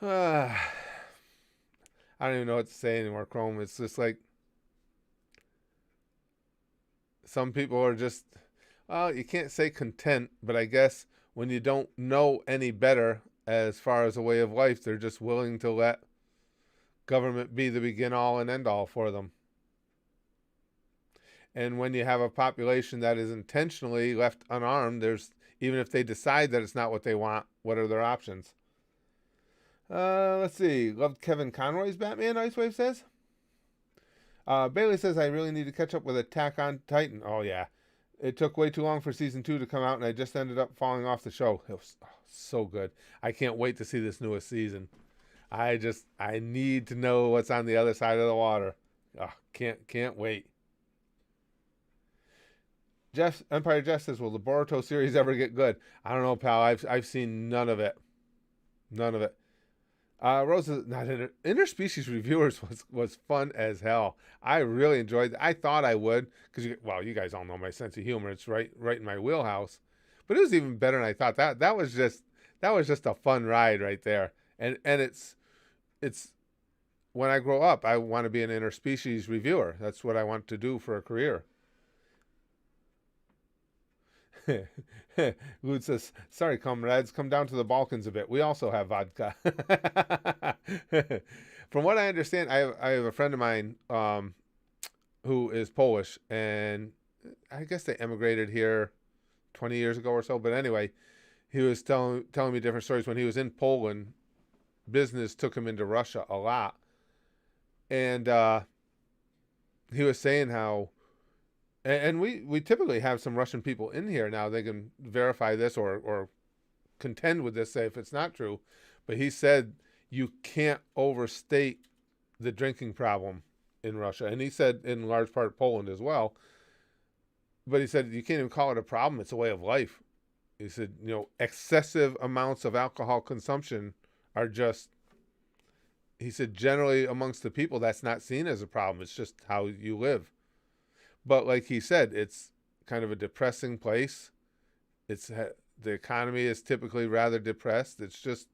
I don't even know what to say anymore, Chrome. It's just like some people are just, well, you can't say content, but I guess when you don't know any better as far as a way of life, they're just willing to let government be the begin all and end all for them. And when you have a population that is intentionally left unarmed, even if they decide that it's not what they want, what are their options? Let's see. Loved Kevin Conroy's Batman, Icewave says. Bailey says, I really need to catch up with Attack on Titan. Oh, yeah. It took way too long for season 2 to come out, and I just ended up falling off the show. It was so good. I can't wait to see this newest season. I need to know what's on the other side of the water. Oh, can't wait. Empire Jeff says, will the Boruto series ever get good? I don't know, pal. I've seen none of it. None of it. Rosa, not interspecies reviewers was fun as hell. I really enjoyed it. I thought I would because you guys all know my sense of humor. It's right in my wheelhouse. But it was even better than I thought. That was just a fun ride right there. And it's when I grow up, I want to be an interspecies reviewer. That's what I want to do for a career. Lud says, sorry, comrades, come down to the Balkans a bit. We also have vodka. From what I understand, I have a friend of mine who is Polish, and I guess they emigrated here 20 years ago or so. But anyway, he was telling me different stories. When he was in Poland, business took him into Russia a lot. And he was saying how, and we typically have some Russian people in here now. They can verify this or contend with this, say if it's not true. But he said you can't overstate the drinking problem in Russia. And he said in large part Poland as well. But he said you can't even call it a problem. It's a way of life. He said, excessive amounts of alcohol consumption are just, he said, generally amongst the people, that's not seen as a problem. It's just how you live. But like he said, it's kind of a depressing place. The economy is typically rather depressed. It's just,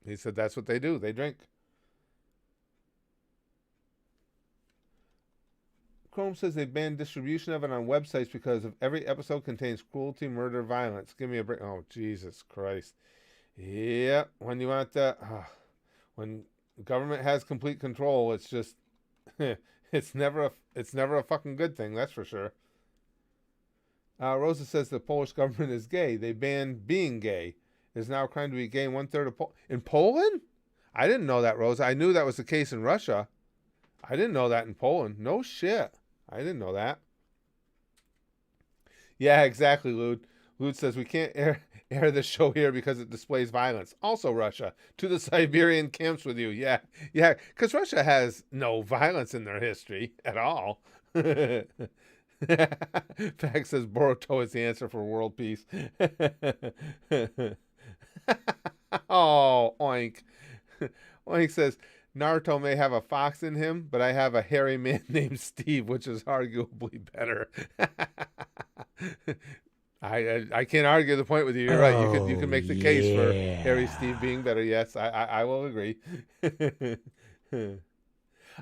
he said that's what they do. They drink. Chrome says they banned distribution of it on websites because of every episode contains cruelty, murder, violence. Give me a break. Oh, Jesus Christ. Yeah, when you want that, when government has complete control, it's just, It's never a fucking good thing, that's for sure. Rosa says the Polish government is gay. They banned being gay. It is now a crime to be gay in one-third of in Poland? I didn't know that, Rosa. I knew that was the case in Russia. I didn't know that in Poland. No shit. I didn't know that. Yeah, exactly, Lude. Lude says we can't air this show here because it displays violence. Also, Russia, to the Siberian camps with you. Yeah, because Russia has no violence in their history at all. Fact says Boruto is the answer for world peace. Oh, oink. Oink says Naruto may have a fox in him, but I have a hairy man named Steve, which is arguably better. I can't argue the point with you. You're right. You can make the case for Harry Steve being better. Yes, I will agree.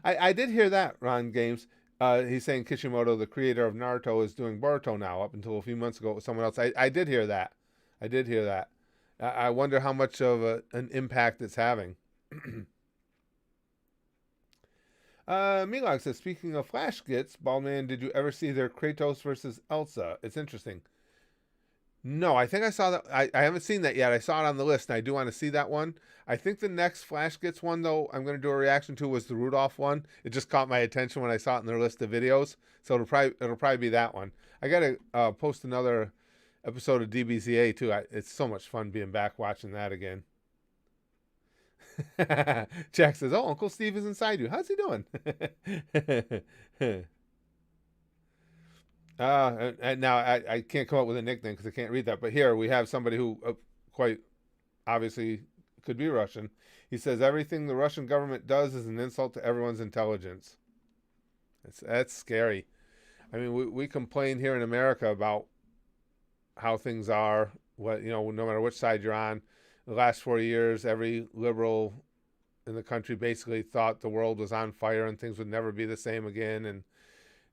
I did hear that, Ron Games. He's saying Kishimoto, the creator of Naruto, is doing Boruto now. Up until a few months ago, it was someone else. I did hear that. I did hear that. I wonder how much of an impact it's having. Milog says, speaking of flash skits, Baldman, did you ever see their Kratos versus Elsa? It's interesting. No, I think I saw that. I haven't seen that yet. I saw it on the list, and I do want to see that one. I think the next Flash Gets one, though, I'm going to do a reaction to was the Rudolph one. It just caught my attention when I saw it in their list of videos, so it'll probably be that one. I got to post another episode of DBZA, too. It's so much fun being back watching that again. Jack says, oh, Uncle Steve is inside you. How's he doing? And now I can't come up with a nickname because I can't read that. But here we have somebody who quite obviously could be Russian. He says, everything the Russian government does is an insult to everyone's intelligence. That's scary. I mean, we complain here in America about how things are. No matter which side you're on. The last 4 years, every liberal in the country basically thought the world was on fire and things would never be the same again. And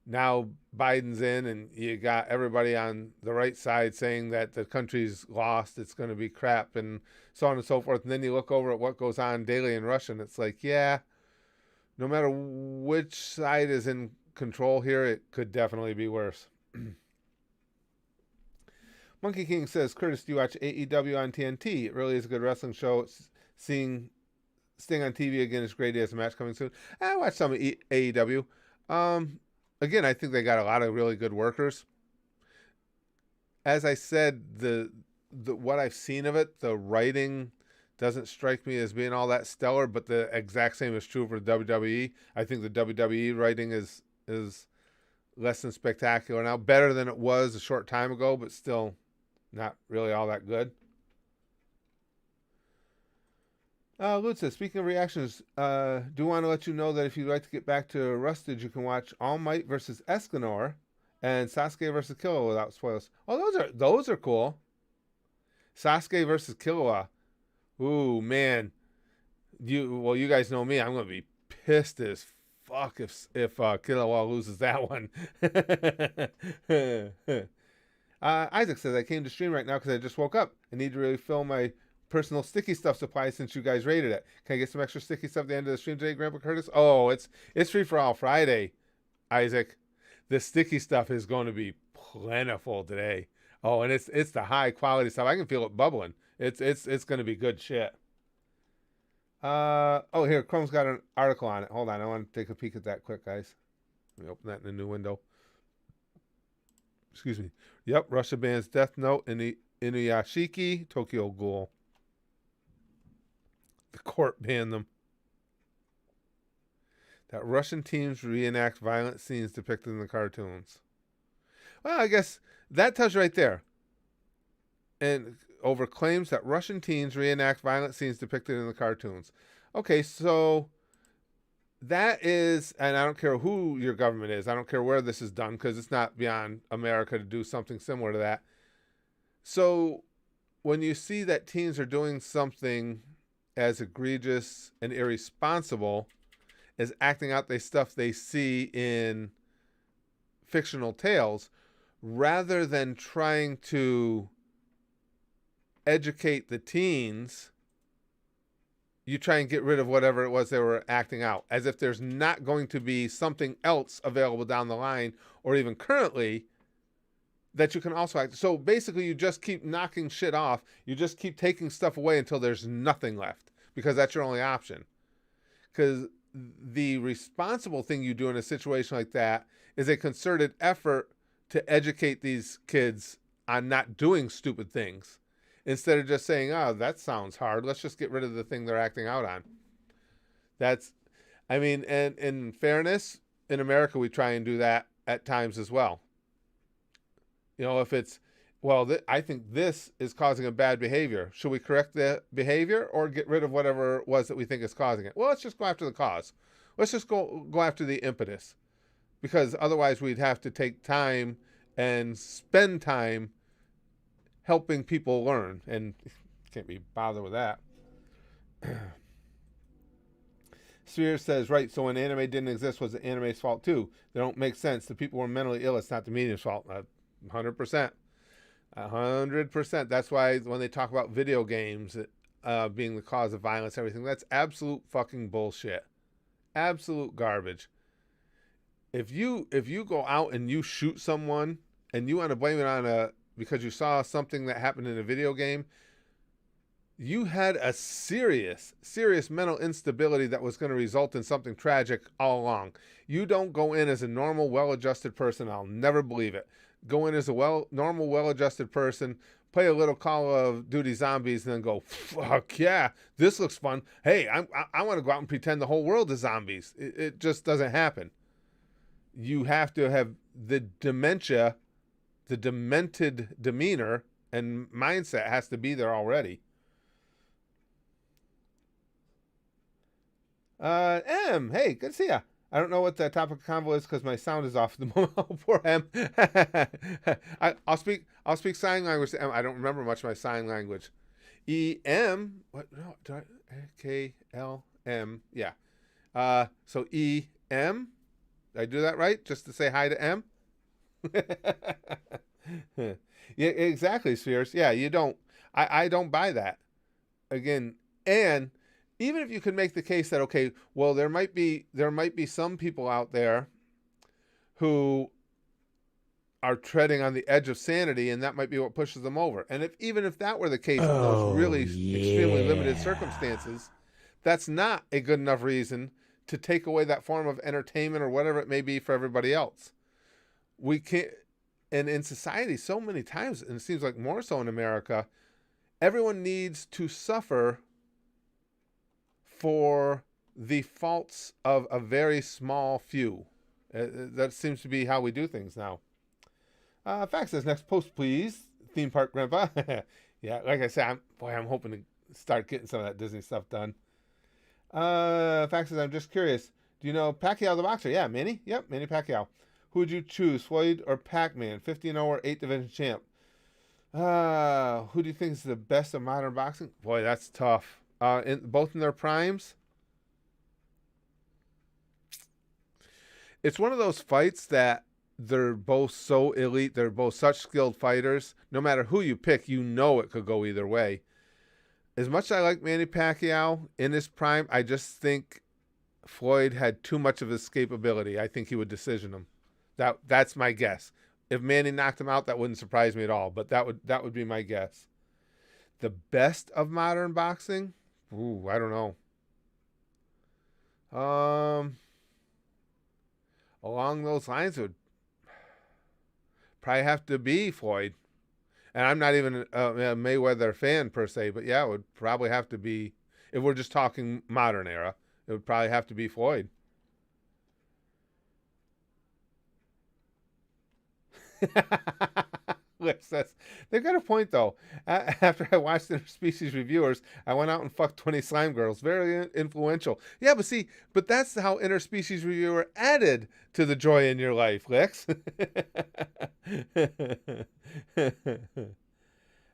now Biden's in, and you got everybody on the right side saying that the country's lost, it's going to be crap, and so on and so forth. And then you look over at what goes on daily in Russia, and it's like, yeah, no matter which side is in control here, it could definitely be worse. Monkey King says, Curtis, do you watch AEW on TNT? It really is a good wrestling show. Seeing Sting on TV again is great. He has a match coming soon. I watched some of AEW. Again, I think they got a lot of really good workers. As I said, the what I've seen of it, the writing doesn't strike me as being all that stellar, but the exact same is true for WWE. I think the WWE writing is less than spectacular now. Better than it was a short time ago, but still not really all that good. Lutz says, speaking of reactions, do want to let you know that if you'd like to get back to Rusted, you can watch All Might versus Escanor and Sasuke versus Killua without spoilers. Oh, those are cool. Sasuke versus Killua. Ooh, man. You guys know me. I'm going to be pissed as fuck if Killua loses that one. Isaac says, I came to stream right now because I just woke up. I need to really fill my personal sticky stuff supply since you guys rated it. Can I get some extra sticky stuff at the end of the stream today, Grandpa Curtis? Oh, it's free for all Friday, Isaac. The sticky stuff is going to be plentiful today. Oh, and it's the high quality stuff. I can feel it bubbling. It's going to be good shit. Here, Chrome's got an article on it. Hold on, I want to take a peek at that quick, guys. Let me open that in a new window. Excuse me. Yep, Russia bans Death Note in Inuyashiki, Tokyo Ghoul. The court banned them. That Russian teams reenact violent scenes depicted in the cartoons. Well, I guess that tells you right there. And over claims that Russian teens reenact violent scenes depicted in the cartoons. Okay, so that is, and I don't care who your government is. I don't care where this is done because it's not beyond America to do something similar to that. So when you see that teens are doing something as egregious and irresponsible as acting out the stuff they see in fictional tales, rather than trying to educate the teens, you try and get rid of whatever it was they were acting out, as if there's not going to be something else available down the line or even currently that you can also act. So basically, you just keep knocking shit off. You just keep taking stuff away until there's nothing left, because that's your only option. Because the responsible thing you do in a situation like that is a concerted effort to educate these kids on not doing stupid things, instead of just saying, oh, that sounds hard, let's just get rid of the thing they're acting out on. That's, I mean, and in fairness, in America, we try and do that at times as well. You know, if it's, well, I think this is causing a bad behavior. Should we correct the behavior or get rid of whatever it was that we think is causing it? Well, let's just go after the cause. Let's just go after the impetus. Because otherwise we'd have to take time and spend time helping people learn. And can't be bothered with that. Sphere says, right, so when anime didn't exist, was the anime's fault too? They don't make sense. The people were mentally ill. It's not the media's fault. 100%. 100%. That's why when they talk about video games being the cause of violence, everything, that's absolute fucking bullshit. Absolute garbage. If you go out and you shoot someone and you want to blame it on because you saw something that happened in a video game, you had a serious mental instability that was going to result in something tragic all along. You don't go in as a normal, well-adjusted person. I'll never believe it. Go in as a normal, well-adjusted person, play a little Call of Duty Zombies, and then go, fuck yeah, this looks fun. Hey, I want to go out and pretend the whole world is zombies. It just doesn't happen. You have to have the dementia, the demented demeanor and mindset has to be there already. Hey, good to see ya. I don't know what the topic of convo is because my sound is off at the moment. Oh, poor M. I'll speak sign language to M. I don't remember much of my sign language. E-M, what, no, K-L-M, yeah. So E-M, did I do that right? Just to say hi to M? Yeah, exactly, Spheres. Yeah, you don't, I don't buy that. Again, and even if you could make the case that, okay, well, there might be some people out there who are treading on the edge of sanity, and that might be what pushes them over. And even if that were the case in those really extremely limited circumstances, that's not a good enough reason to take away that form of entertainment or whatever it may be for everybody else. We can't, and in society, so many times, and it seems like more so in America, everyone needs to suffer for the faults of a very small few. That seems to be how we do things now. Fact says, next post, please. Theme park grandpa. Yeah, like I said, I'm hoping to start getting some of that Disney stuff done. Fact says, I'm just curious. Do you know Pacquiao the boxer? Yeah, Manny. Yep, Manny Pacquiao. Who would you choose, Floyd or Pac-Man? 50-0 or 8th division champ? Who do you think is the best of modern boxing? Boy, that's tough. Both in their primes. It's one of those fights that they're both so elite. They're both such skilled fighters. No matter who you pick, you know it could go either way. As much as I like Manny Pacquiao in his prime, I just think Floyd had too much of escapability. I think he would decision him. That's my guess. If Manny knocked him out, that wouldn't surprise me at all. But that would be my guess. The best of modern boxing? Ooh, I don't know. Along those lines, it would probably have to be Floyd. And I'm not even a Mayweather fan per se, but yeah, it would probably have to be, if we're just talking modern era, it would probably have to be Floyd. They've got a point though. After I watched Interspecies Reviewers, I went out and fucked 20 slime girls. Very influential. Yeah, but that's how Interspecies Reviewer added to the joy in your life, Lex.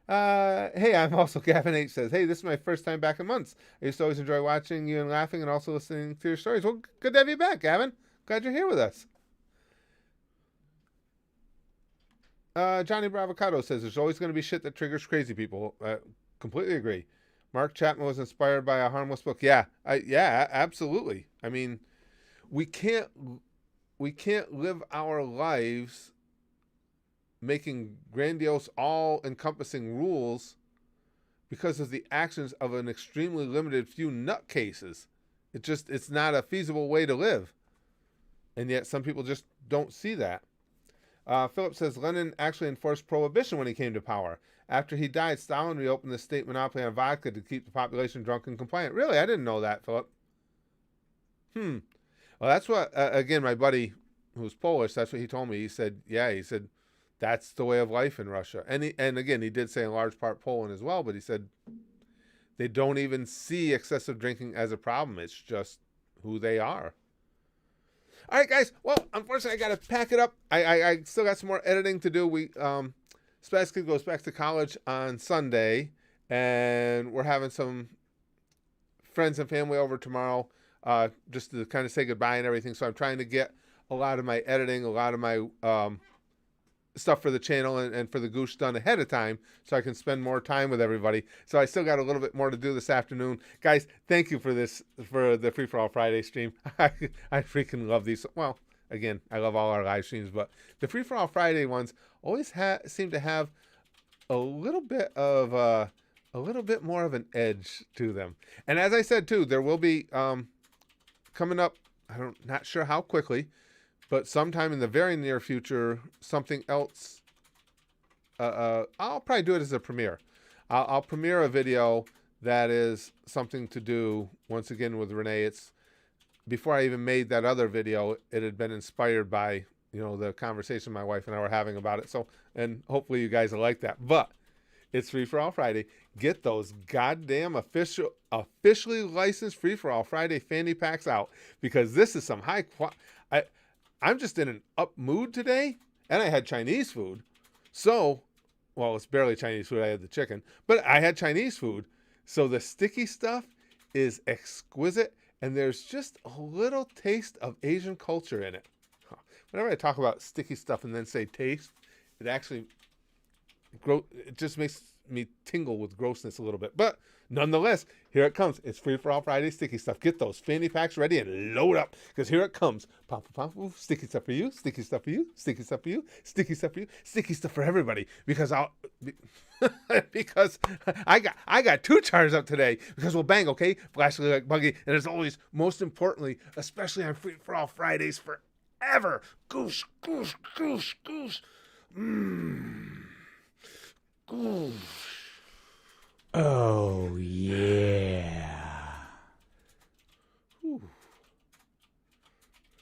Hey, I'm also Gavin H says, hey, this is my first time back in months. I used to always enjoy watching you and laughing and also listening to your stories. Well, good to have you back, Gavin. Glad you're here with us. Johnny Bravocado says, there's always going to be shit that triggers crazy people. Completely agree. Mark Chapman was inspired by a harmless book. Yeah, absolutely. I mean, we can't live our lives making grandiose, all-encompassing rules because of the actions of an extremely limited few nutcases. It's not a feasible way to live. And yet some people just don't see that. Philip says Lenin actually enforced prohibition when he came to power. After he died, Stalin reopened the state monopoly on vodka to keep the population drunk and compliant. Really? I didn't know that, Philip. Well, that's what, again, my buddy who's Polish, that's what he told me. He said, that's the way of life in Russia. And again, he did say in large part Poland as well, but he said they don't even see excessive drinking as a problem. It's just who they are. All right, guys. Well, unfortunately, I got to pack it up. I still got some more editing to do. Spaz Kid goes back to college on Sunday, and we're having some friends and family over tomorrow just to kind of say goodbye and everything. So I'm trying to get a lot of my editing, a lot of my stuff for the channel and for the Goosh done ahead of time so I can spend more time with everybody. So I still got a little bit more to do this afternoon. Guys, thank you for the Free For All Friday stream. I freaking love these. Well, again, I love all our live streams, but the Free For All Friday ones always seem to have a little bit more of an edge to them. And as I said too, there will be coming up, not sure how quickly, but sometime in the very near future, something else. I'll probably do it as a premiere. I'll premiere a video that is something to do, once again, with Renee. It's before I even made that other video, it had been inspired by, the conversation my wife and I were having about it. So, and hopefully you guys will like that. But it's Free For All Friday. Get those goddamn officially licensed Free For All Friday fanny packs out, because this is some high quality. I'm just in an up mood today, and I had Chinese food. So, well, it's barely Chinese food. I had the chicken, but I had Chinese food. So the sticky stuff is exquisite, and there's just a little taste of Asian culture in it. Whenever I talk about sticky stuff and then say taste, it just makes me tingle with grossness a little bit. But nonetheless, here it comes. It's Free For All Friday sticky stuff. Get those fanny packs ready and load up, because here it comes. Pop, pop, pop. Sticky stuff for you. Sticky stuff for you. Sticky stuff for you. Sticky stuff for you. Sticky stuff for everybody. Because because I got 2 charges up today. Because we'll bang, okay? Flashly like buggy. And as always, most importantly, especially on Free For All Fridays forever. Goosh, goosh, goosh, goosh. Goosh. Oh, yeah.